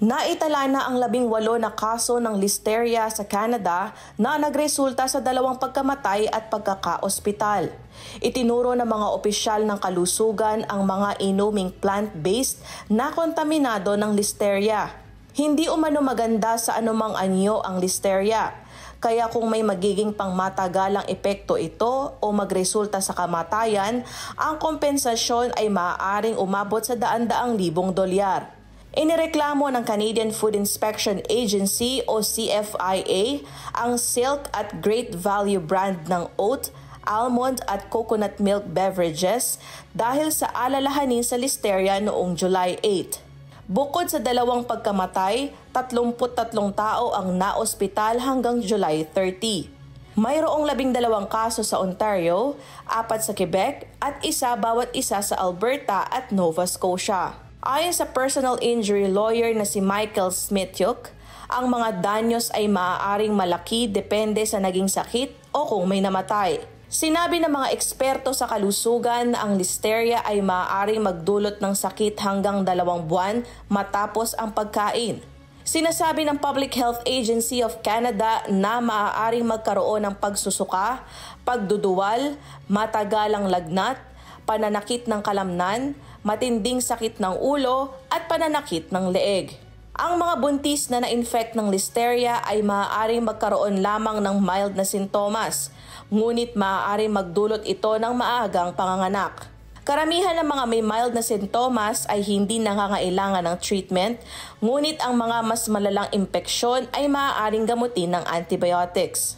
Naitala na ang 18 na kaso ng listeria sa Canada na nagresulta sa 2 pagkamatay at pagkaka-ospital. Itinuro ng mga opisyal ng kalusugan ang mga inuming plant-based na kontaminado ng listeria. Hindi umano maganda sa anumang anyo ang listeria, kaya kung may magiging pangmatagalang epekto ito o magresulta sa kamatayan, ang kompensasyon ay maaaring umabot sa daan-daang libong dolyar. Inireklamo ng Canadian Food Inspection Agency o CFIA ang Silk at Great Value brand ng oat, almond at coconut milk beverages dahil sa alalahanin sa listeria noong July 8. Bukod sa 2 pagkamatay, 33 tao ang naospital hanggang July 30. Mayroong 12 kaso sa Ontario, 4 sa Quebec at 1 bawat isa sa Alberta at Nova Scotia. Ayon sa personal injury lawyer na si Michael Smithyuk, ang mga danyos ay maaaring malaki depende sa naging sakit o kung may namatay. Sinabi ng mga eksperto sa kalusugan na ang listeria ay maaaring magdulot ng sakit hanggang 2 buwan matapos ang pagkain. Sinasabi ng Public Health Agency of Canada na maaaring magkaroon ng pagsusuka, pagduduwal, matagalang lagnat, pananakit ng kalamnan, matinding sakit ng ulo at pananakit ng leeg. Ang mga buntis na na-infect ng listeria ay maaaring magkaroon lamang ng mild na sintomas, ngunit maaaring magdulot ito ng maagang panganganak. Karamihan ng mga may mild na sintomas ay hindi nangangailangan ng treatment, ngunit ang mga mas malalang impeksyon ay maaaring gamutin ng antibiotics.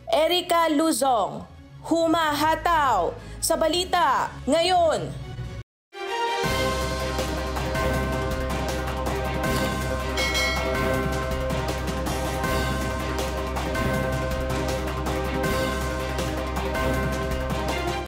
Erica Luzong, Humahataw sa Balita Ngayon.